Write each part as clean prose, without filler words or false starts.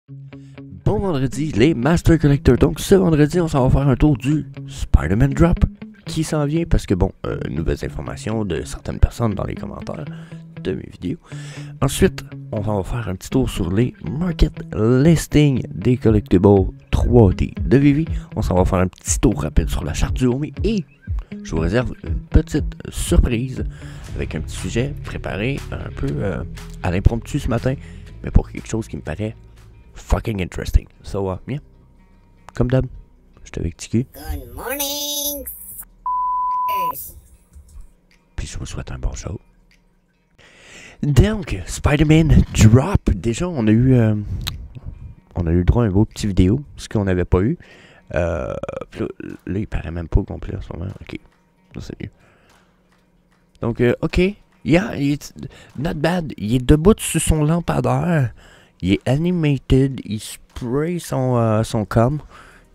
Bon vendredi, les Master Collectors. Donc ce vendredi, on s'en va faire un tour du Spider-Man Drop qui s'en vient parce que bon, nouvelles informations de certaines personnes dans les commentaires de mes vidéos. Ensuite, on s'en va faire un petit tour sur les market listings des collectibles 3D de Vivi. On s'en va faire un petit tour rapide sur la charte du Homie et je vous réserve une petite surprise avec un petit sujet préparé un peu à l'impromptu ce matin, mais pour quelque chose qui me paraît fucking interesting. So, yeah. Comme d'hab, je suis avec TQ. Good morning, Puis je vous souhaite un bon show. Donc, Spider-Man Drop. Déjà, on a eu droit à un beau petit vidéo, ce qu'on n'avait pas eu. Là, il paraît même pas au complet en ce moment. Ok, ça c'est mieux. Donc, ok. Yeah, it's not bad. Il est debout sur son lampadaire. Il est animated. Il spray son com.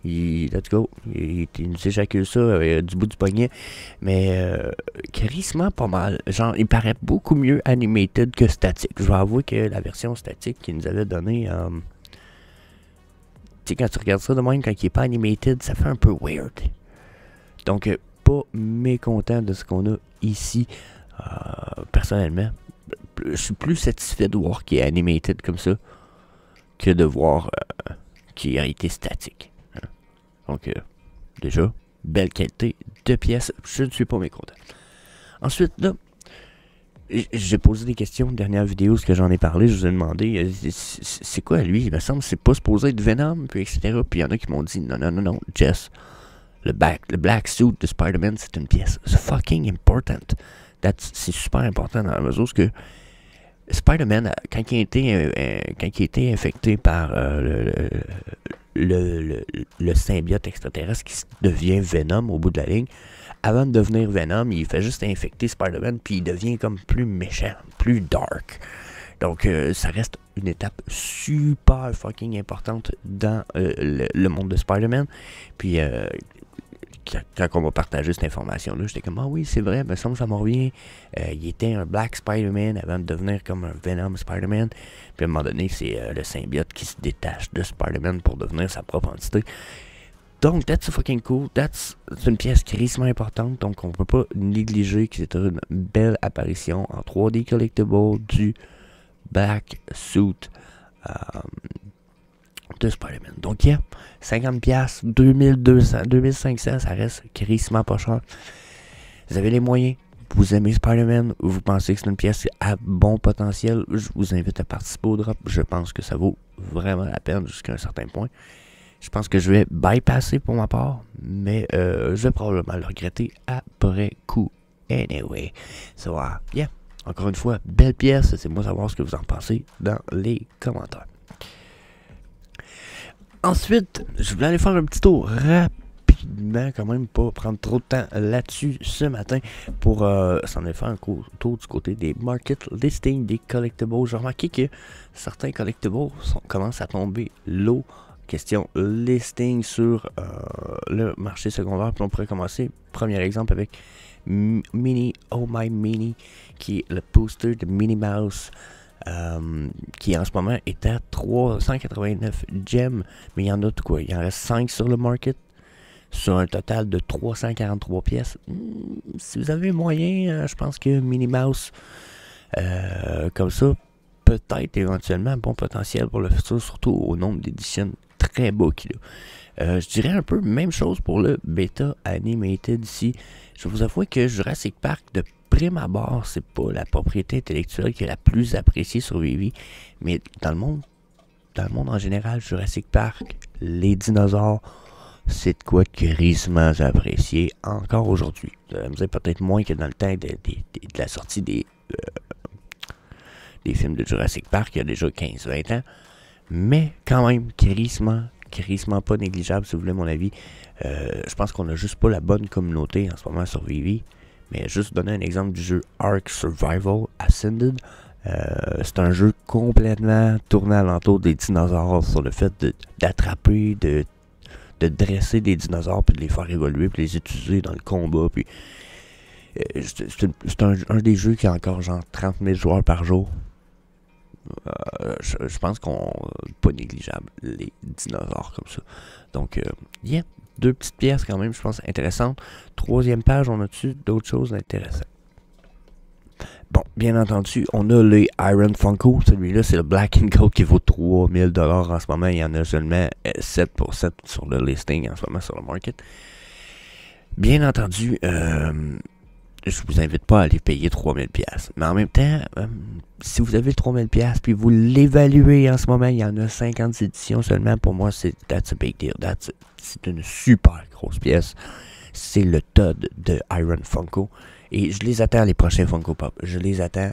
Let's go. Il nous éjacule ça du bout du poignet. Mais charisme pas mal. Genre, il paraît beaucoup mieux animated que statique. Je vais avouer que la version statique qu'il nous avait donnée, tu sais, quand tu regardes ça de même, quand il est pas animated, ça fait un peu weird. Donc, pas mécontent de ce qu'on a ici. Personnellement, je suis plus satisfait de voir qu'il est animated comme ça que de voir qu'il a été statique. Donc, déjà, belle qualité de pièces. Je ne suis pas mécontent. Ensuite, là, j'ai posé des questions dernière vidéo, ce que j'en ai parlé. Je vous ai demandé, c'est quoi lui? Il me semble que c'est pas supposé être Venom, puis etc. Puis il y en a qui m'ont dit, non, Jess, le black suit de Spider-Man, c'est une pièce. C'est fucking important. C'est super important dans la mesure que Spider-Man, quand il a été infecté par le symbiote extraterrestre qui devient Venom au bout de la ligne, avant de devenir Venom, il fait juste infecter Spider-Man, puis il devient comme plus méchant, plus dark. Donc, ça reste une étape super fucking importante dans le monde de Spider-Man. Puis, quand on m'a partagé cette information-là, j'étais comme, ah oui, c'est vrai, me semble que ça m'en revient. Il était un Black Spider-Man avant de devenir comme un Venom Spider-Man. Puis à un moment donné, c'est le symbiote qui se détache de Spider-Man pour devenir sa propre entité. Donc, that's fucking cool. C'est une pièce crissement importante. Donc, on peut pas négliger que c'est une belle apparition en 3D collectible du Black Suit de Spider-Man. Donc, yeah, 50$, 2200, 2500, ça reste crissement pas cher. Vous avez les moyens, vous aimez Spider-Man, vous pensez que c'est une pièce à bon potentiel, je vous invite à participer au drop. Je pense que ça vaut vraiment la peine jusqu'à un certain point. Je pense que je vais bypasser pour ma part, mais je vais probablement le regretter après coup. Anyway, so, yeah, encore une fois, belle pièce, laissez-moi savoir ce que vous en pensez dans les commentaires. Ensuite, je voulais aller faire un petit tour rapidement, quand même, pas prendre trop de temps là-dessus ce matin pour s'en aller faire un tour du côté des market listings, des collectibles. J'ai remarqué que certains collectibles commencent à tomber low. Question listing sur le marché secondaire. Puis on pourrait commencer, premier exemple, avec Mini, Oh My Mini, qui est le poster de Minnie Mouse. Qui en ce moment est à 389 gems, mais il y en a de quoi? Il en reste 5 sur le market, sur un total de 343 pièces. Si vous avez moyen, je pense que Minnie Mouse, comme ça, peut-être éventuellement un bon potentiel pour le futur, surtout au nombre d'éditions très bas qu'il a. Je dirais un peu même chose pour le Beta Animated ici. Je vous avoue que Jurassic Park, de prime abord, c'est pas la propriété intellectuelle qui est la plus appréciée sur Vivi, mais dans le monde en général, Jurassic Park, les dinosaures, c'est de quoi de crissement apprécié encore aujourd'hui. Peut-être moins que dans le temps de la sortie des films de Jurassic Park, il y a déjà 15-20 ans, mais quand même, crissement pas négligeable si vous voulez mon avis. Je pense qu'on a juste pas la bonne communauté en ce moment sur Vivi. Mais juste donner un exemple du jeu Ark Survival Ascended. C'est un jeu complètement tourné alentour des dinosaures, sur le fait d'attraper, de dresser des dinosaures, puis de les faire évoluer, puis les utiliser dans le combat. Puis c'est un des jeux qui a encore genre 30 000 joueurs par jour. Je pense qu'on pas négligeable les dinosaures comme ça. Donc, yeah, 2 petites pièces quand même, je pense, intéressantes. 3e page, on a-tu d'autres choses intéressantes? Bon, bien entendu, on a les Iron Funko. Celui-là, c'est le Black and Gold qui vaut 3000$ en ce moment. Il y en a seulement 7% sur le listing en ce moment sur le market. Bien entendu, je vous invite pas à aller payer 3000$. Mais en même temps, si vous avez 3000$ puis vous l'évaluez en ce moment, il y en a 50 éditions seulement. Pour moi, that's a big deal. C'est une super grosse pièce. C'est le Todd de Iron Funko. Et je les attends, les prochains Funko Pop. Je les attends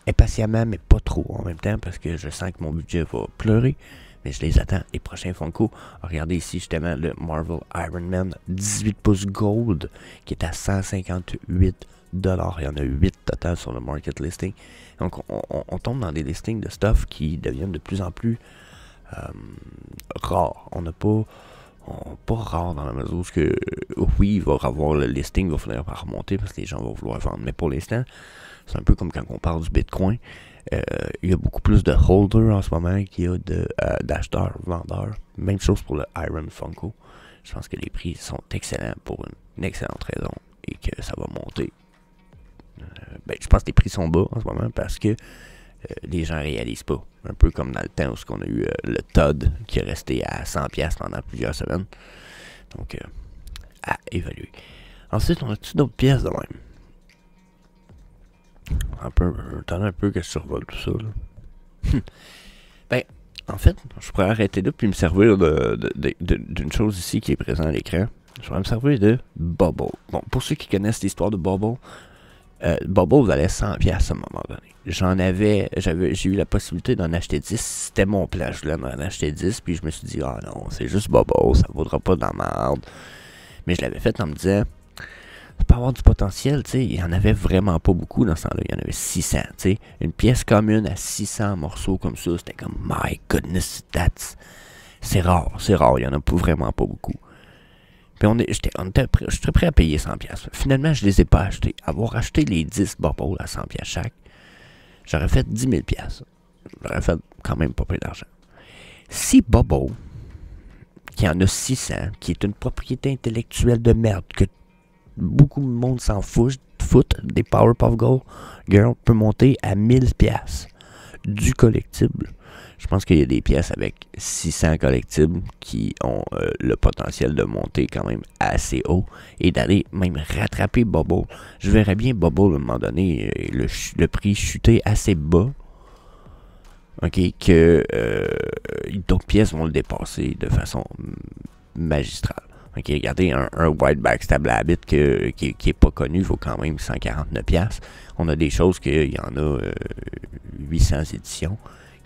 impatiemment, mais pas trop en même temps, parce que je sens que mon budget va pleurer. Mais je les attends, les prochains Funko. Regardez ici justement le Marvel Iron Man 18 pouces Gold, qui est à 158$. Il y en a 8 total sur le market listing. Donc on tombe dans des listings de stuff qui deviennent de plus en plus rares. On n'a pas... pas rare dans la mesure où que, oui, il va avoir le listing, il va finir par remonter parce que les gens vont vouloir vendre. Mais pour l'instant, c'est un peu comme quand on parle du Bitcoin. Il y a beaucoup plus de holders en ce moment qu'il y a d'acheteurs, vendeurs. Même chose pour le Iron Funko. Je pense que les prix sont excellents pour une excellente raison et que ça va monter. Je pense que les prix sont bas en ce moment parce que les gens réalisent pas. Un peu comme dans le temps où on a eu le Todd qui est resté à 100$ pendant plusieurs semaines. Donc, à évaluer. Ensuite, on a-tu d'autres pièces de même? Attendez un peu que je survole tout ça, là. En fait, je pourrais arrêter là puis me servir d'une chose ici qui est présente à l'écran. Je pourrais me servir de Bubble. Bon, pour ceux qui connaissent l'histoire de Bubble, Bubble valait 100$ à un moment donné. J'ai eu la possibilité d'en acheter 10. C'était mon plan, je voulais en acheter 10. Puis je me suis dit, ah non, c'est juste Bubble, ça vaudra pas dans la merde. Mais je l'avais fait en me disant, ça peut avoir du potentiel, tu sais. Il y en avait vraiment pas beaucoup dans ce temps-là. Il y en avait 600, tu sais. Une pièce commune à 600 morceaux comme ça, c'était comme, my goodness, c'est rare. Il y en a vraiment pas beaucoup. Puis j'étais prêt à payer 100$. Finalement, je les ai pas achetés. Avoir acheté les 10 Bubble à 100$ chaque, j'aurais fait 10 000$. J'aurais fait quand même pas peu d'argent. Si Bubble, qui en a 600, qui est une propriété intellectuelle de merde, que beaucoup de monde s'en fout des Powerpuff Girls, peut monter à 1000$ du collectible. Je pense qu'il y a des pièces avec 600 collectibles qui ont le potentiel de monter quand même assez haut et d'aller même rattraper Bubble. Je verrais bien Bubble à un moment donné, le prix chuter assez bas, ok, que d'autres pièces vont le dépasser de façon magistrale. Ok, regardez, un White Backstab Habit qui est pas connu vaut quand même 149$. On a des choses qu'il y en a 800 éditions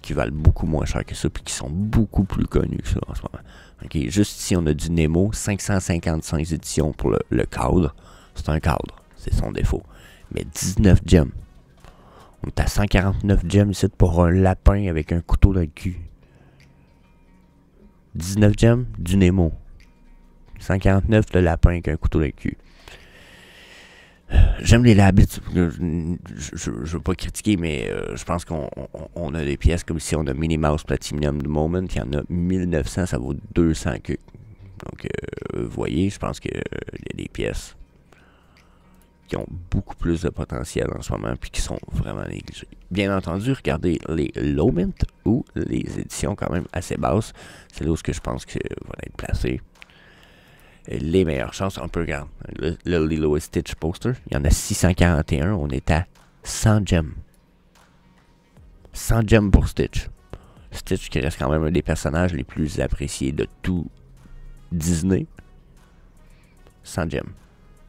qui valent beaucoup moins cher que ça, puis qui sont beaucoup plus connus que ça en ce moment. Okay, juste ici, on a du Nemo, 555 éditions pour le cadre. C'est un cadre, c'est son défaut. Mais 19 gems. On est à 149 gems ici pour un lapin avec un couteau dans le cul. 19 gems, du Nemo. 149, le lapin avec un couteau dans le cul. J'aime les Labbits. Je veux pas critiquer, mais je pense qu'on a des pièces comme ici. On a Minnie Mouse Platinum Moment. Il y en a 1900, ça vaut 200 que. Donc, vous voyez, je pense que y a des pièces qui ont beaucoup plus de potentiel en ce moment puis qui sont vraiment négligées. Bien entendu, regardez les low mint ou les éditions quand même assez basses. C'est là où je pense que vont être placées les meilleures chances. On peut regarder le Lilo et Stitch poster. Il y en a 641. On est à 100 gems. 100 gems pour Stitch. Stitch qui reste quand même un des personnages les plus appréciés de tout Disney. 100 gems.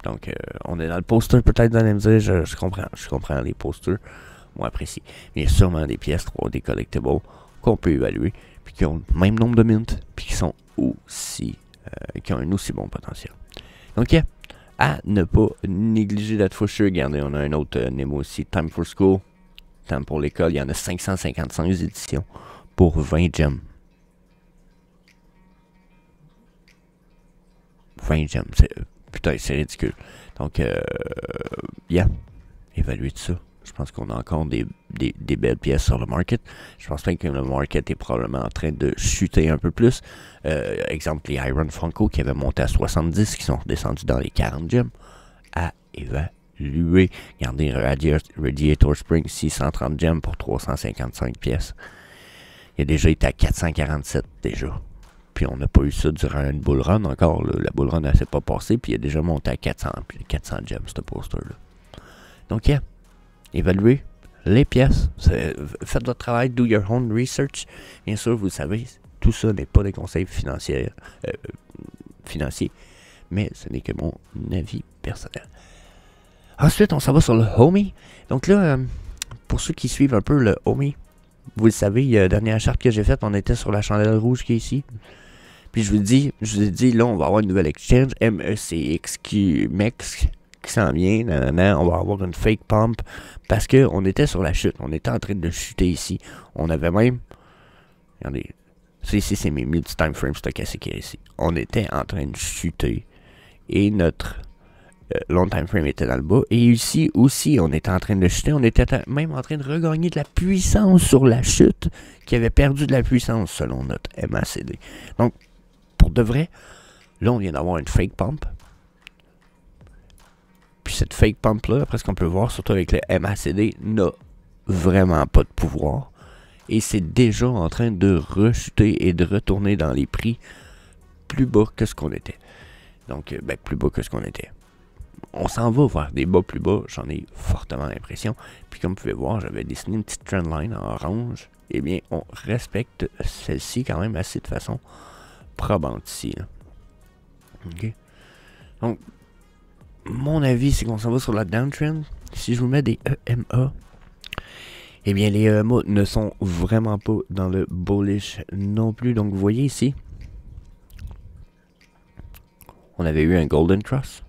Donc, on est dans le poster, peut-être, dans les me je comprends les posters. Moi, apprécié. Mais il y a sûrement des pièces 3D collectibles qu'on peut évaluer, puis qui ont le même nombre de mints, puis qui sont aussi qui ont un aussi bon potentiel. Donc, à ne pas négliger d'être faucheux. Regardez, on a un autre Nemo aussi, Time for School. Temps pour l'école, il y en a 555 éditions pour 20 gems. 20 gems, putain, c'est ridicule. Donc, évaluez tout ça. Je pense qu'on a encore des belles pièces sur le market. Je pense même que le market est probablement en train de chuter un peu plus. Exemple, les Iron Funko qui avaient monté à 70, qui sont redescendus dans les 40 gemmes, à évaluer. Regardez, Radiator Spring, 630 gemmes pour 355 pièces. Il a déjà été à 447 déjà. Puis on n'a pas eu ça durant une bull run encore. Là. La bull run, elle s'est pas passée. Puis il a déjà monté à 400 gemmes, ce poster-là. Donc, yeah. Évaluez les pièces. Faites votre travail. Do your own research. Bien sûr, vous le savez, tout ça n'est pas des conseils financiers. Mais ce n'est que mon avis personnel. Ensuite, on s'en va sur le Homie. Donc là, pour ceux qui suivent un peu le Homie, vous le savez, la dernière charte que j'ai faite, on était sur la chandelle rouge qui est ici. Puis je vous ai dit, là, on va avoir une nouvelle exchange, MECX qui s'en vient, on va avoir une fake pump, parce qu'on était sur la chute, on était en train de chuter ici. On avait même, regardez, ici c'est mes multi-time frames stochastiques ici. On était en train de chuter, et notre long time frame était dans le bas, et ici aussi, on était en train de chuter, on était même en train de regagner de la puissance sur la chute, qui avait perdu de la puissance selon notre MACD. Donc, pour de vrai, là, on vient d'avoir une fake pump. Puis cette fake pump-là, après ce qu'on peut voir, surtout avec le MACD, n'a vraiment pas de pouvoir. Et c'est déjà en train de rechuter et de retourner dans les prix plus bas que ce qu'on était. Donc, plus bas que ce qu'on était. On s'en va vers des bas plus bas, j'en ai fortement l'impression. Puis comme vous pouvez voir, j'avais dessiné une petite trendline en orange. Eh bien, on respecte celle-ci quand même assez de façon probante ici. Là. OK. Donc, mon avis, c'est qu'on s'en va sur la downtrend. Si je vous mets des EMA, eh bien, les EMA ne sont vraiment pas dans le bullish non plus. Donc, vous voyez ici, on avait eu un Golden Cross.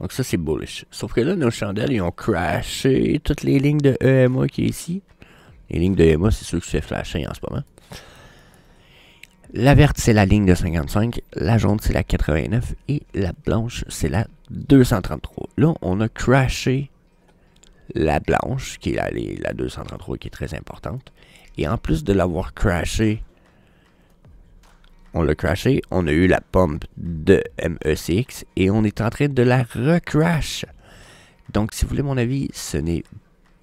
Donc, ça, c'est bullish. Sauf que là, nos chandelles, ils ont crashé toutes les lignes de EMA qui est ici. Les lignes de EMA, c'est ceux que je fais flasher en ce moment. La verte, c'est la ligne de 55. La jaune, c'est la 89. Et la blanche, c'est la 233. Là, on a crashé la blanche, qui est la 233, qui est très importante. Et en plus de l'avoir crashé, on a eu la pump de MECX et on est en train de la recrash. Donc, si vous voulez mon avis, ce n'est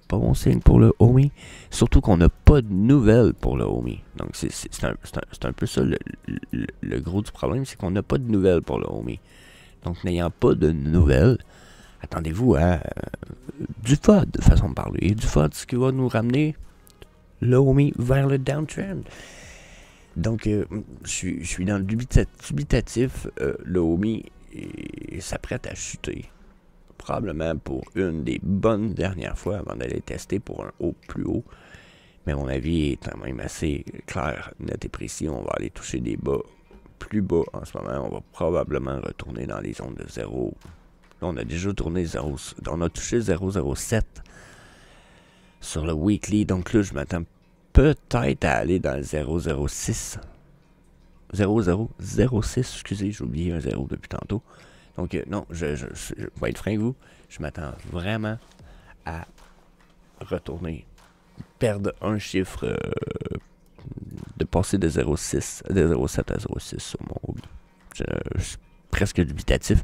pas bon signe pour le Homie. Surtout qu'on n'a pas de nouvelles pour le Homie. Donc, c'est un peu ça le gros du problème, c'est qu'on n'a pas de nouvelles pour le Homie. Donc, n'ayant pas de nouvelles, attendez-vous à du FOD, de façon de parler. Du FOD, ce qui va nous ramener le Homie vers le downtrend. Donc, je suis dans le dubitatif. Le Homie s'apprête à chuter. Probablement pour une des bonnes dernières fois avant d'aller tester pour un haut plus haut. Mais mon avis est quand même assez clair, net et précis. On va aller toucher des bas plus bas en ce moment. On va probablement retourner dans les zones de 0. Là, on a déjà tourné 0. On a touché 0,07 sur le weekly. Donc là, je m'attends peut-être à aller dans le 0,06. 0,006, excusez, j'ai oublié un 0 depuis tantôt. Donc non, je vais être franc avec vous, je m'attends vraiment à retourner, perdre un chiffre, de passer de 0,6, de 0,7 à 0,6 sur mon hobby. Je suis presque dubitatif.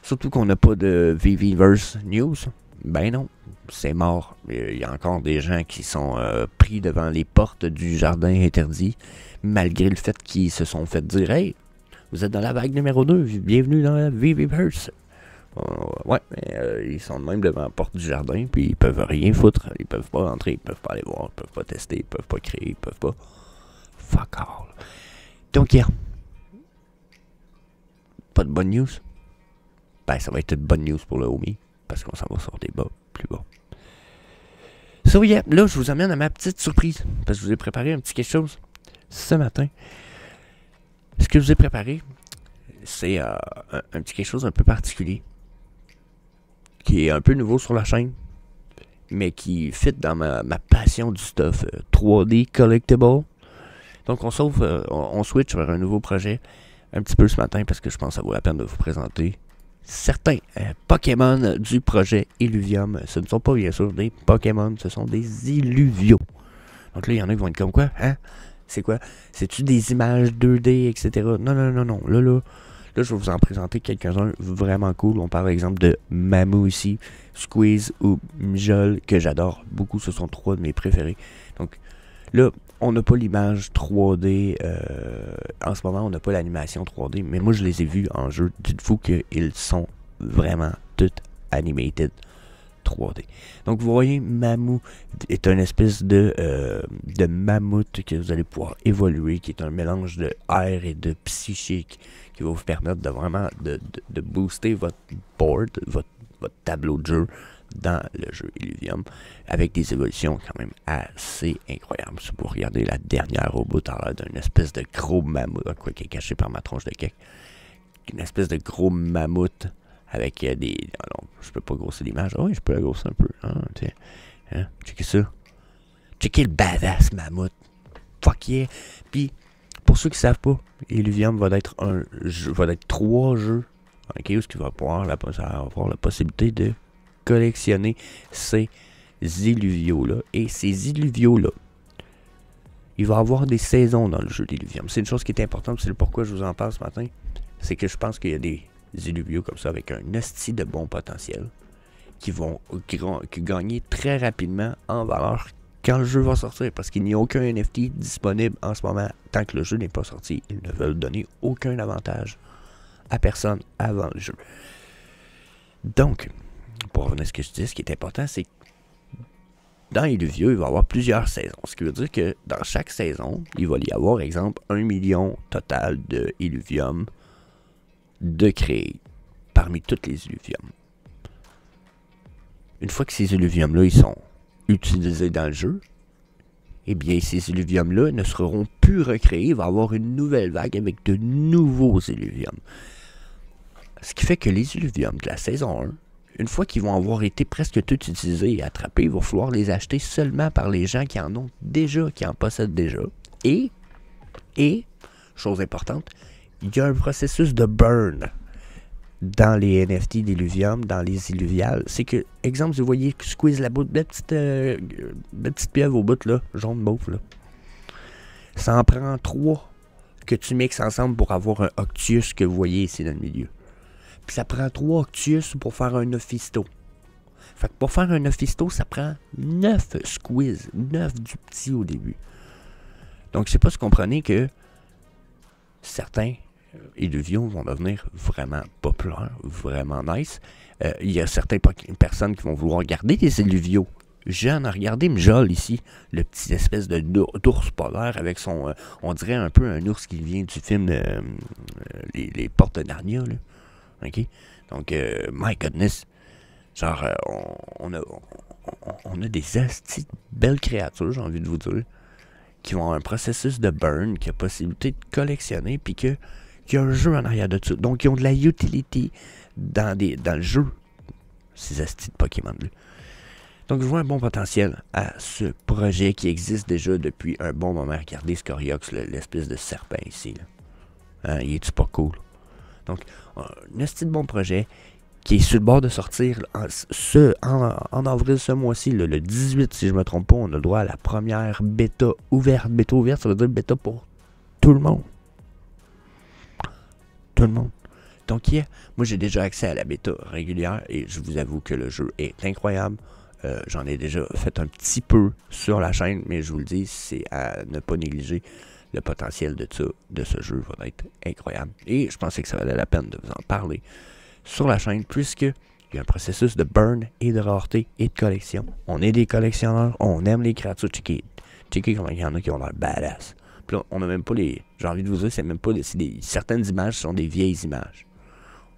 Surtout qu'on n'a pas de VVverse News. Ben non, c'est mort. Il y a encore des gens qui sont pris devant les portes du jardin interdit, malgré le fait qu'ils se sont fait dire « Hey, vous êtes dans la vague numéro 2, bienvenue dans la VVverse. » Ouais, mais ils sont même devant la porte du jardin, puis ils peuvent rien foutre. Ils peuvent pas entrer, ils peuvent pas aller voir, ils peuvent pas tester, ils peuvent pas créer, ils peuvent pas... Fuck all. Donc, yeah. Pas de bonne news. Ben, ça va être une bonne news pour le Homie, parce qu'on s'en va sur des bas plus bas. So, yeah, là, je vous amène à ma petite surprise, parce que je vous ai préparé un petit quelque chose ce matin. Ce que je vous ai préparé, c'est un petit quelque chose un peu particulier, qui est un peu nouveau sur la chaîne, mais qui fit dans ma passion du stuff 3D collectible. Donc on switch vers un nouveau projet un petit peu ce matin, parce que je pense que ça vaut la peine de vous présenter certains Pokémon du projet Illuvium. Ce ne sont pas bien sûr des Pokémon, ce sont des Illuviaux. Donc là, il y en a qui vont être comme quoi, hein? C'est quoi? C'est-tu des images 2D, etc.? Non. Là, je vais vous en présenter quelques-uns vraiment cool. On parle par exemple de Mamou ici, Squeeze ou Mijol, que j'adore beaucoup. Ce sont 3 de mes préférés. Donc là, on n'a pas l'image 3D. En ce moment, on n'a pas l'animation 3D. Mais moi, je les ai vus en jeu. Dites-vous qu'ils sont vraiment toutes animated 3D. Donc, vous voyez, Mamou est une espèce de mammouth que vous allez pouvoir évoluer, qui est un mélange de air et de psychique, qui va vous permettre de vraiment de booster votre board, votre tableau de jeu dans le jeu Illuvium, avec des évolutions quand même assez incroyables. Si vous regardez la dernière au bout, à l'air d'une espèce de gros mammouth, quoi, qui est caché par ma tronche de cake, une espèce de gros mammouth avec des... Alors, je peux pas grossir l'image. Oui, je peux la grossir un peu. Hein? Checkez ça. Checkez le badass mammouth. Fuck yeah. Puis, pour ceux qui savent pas, Illuvium va être 3 jeux. Ok, où tu vas avoir la possibilité de collectionner ces Illuviaux-là. Et ces Illuviaux-là, il va y avoir des saisons dans le jeu d'Illuvium. C'est une chose qui est importante, c'est le pourquoi je vous en parle ce matin. C'est que je pense qu'il y a des Illuviaux comme ça avec un esti de bon potentiel qui vont gagner très rapidement en valeur quand le jeu va sortir, parce qu'il n'y a aucun NFT disponible en ce moment tant que le jeu n'est pas sorti. Ils ne veulent donner aucun avantage à personne avant le jeu. Donc, pour revenir à ce que je dis, ce qui est important, c'est que dans Illuvium, il va y avoir plusieurs saisons. Ce qui veut dire que dans chaque saison, il va y avoir, exemple, 1 million total de Illuvium de créer parmi toutes les Illuviums. Une fois que ces Illuviums-là ils sont utilisés dans le jeu, eh bien, ces Illuviums-là ne seront plus recréés. Il va y avoir une nouvelle vague avec de nouveaux Illuviums. Ce qui fait que les Illuviums de la saison 1, une fois qu'ils vont avoir été presque tous utilisés et attrapés, il va falloir les acheter seulement par les gens qui en ont déjà, qui en possèdent déjà. Et, chose importante, il y a un processus de burn dans les NFT d'Illuvium, dans les Illuviales. C'est que, exemple, vous voyez Squeeze la petite pieuvre au bout, là, jaune mauve, là. Ça en prend 3 que tu mixes ensemble pour avoir un Octius que vous voyez ici dans le milieu. Puis ça prend 3 Octius pour faire un Ophisto. Fait que pour faire un Ophisto, ça prend 9 Squeeze, 9 du petit au début. Donc, je sais pas si vous comprenez que certains Illuvium vont devenir vraiment populaires, vraiment nice. Il y a certaines personnes qui vont vouloir garder des Illuviaux jeunes. Regardez Mjol ici, le petit espèce d'ours polaire avec son... on dirait un peu un ours qui vient du film les Portes de Narnia, là. OK? Donc, my goodness. Genre, on a des astis belles créatures, j'ai envie de vous dire, qui vont avoir un processus de burn, qui a possibilité de collectionner, puis qu'il y a un jeu en arrière de ça. Donc, ils ont de la utility dans le jeu, ces astis de Pokémon-là. Donc, je vois un bon potentiel à ce projet qui existe déjà depuis un bon moment. Regardez Scoriox, l'espèce de serpent ici. Là. Hein, il est-tu pas cool? Donc, un esti de bon projet qui est sur le bord de sortir en avril ce mois-ci, le 18 si je ne me trompe pas, on a le droit à la première bêta ouverte. Bêta ouverte, ça veut dire bêta pour tout le monde. Tout le monde. Donc, moi j'ai déjà accès à la bêta régulière et je vous avoue que le jeu est incroyable. J'en ai déjà fait un petit peu sur la chaîne, mais je vous le dis, c'est à ne pas négliger. Le potentiel de ce jeu va être incroyable. Et je pensais que ça valait la peine de vous en parler sur la chaîne, puisqu'il y a un processus de burn et de rareté et de collection. On est des collectionneurs, on aime les créatures. Checkez comment il y en a qui ont l'air badass. Puis là, on n'a même pas les... J'ai envie de vous dire, c'est même pas... certaines images sont des vieilles images.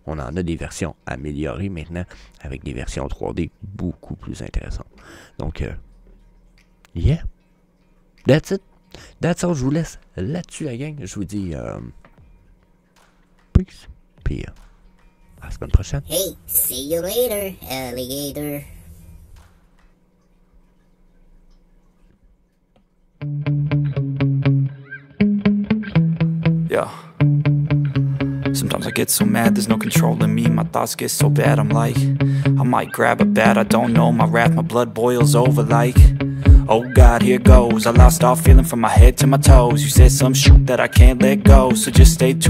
On en a des versions améliorées maintenant, avec des versions 3D beaucoup plus intéressantes. Donc, yeah. That's it. That's all, je vous laisse là-dessus, la gang. Je vous dis peace. Puis à la semaine prochaine. Hey, see you later, alligator. Yeah. Sometimes I get so mad, there's no controlling me. My thoughts get so bad, I'm like, I might grab a bat, I don't know. My wrath, my blood boils over like, oh God, here goes. I lost all feeling from my head to my toes. You said some shit that I can't let go, so just stay tuned.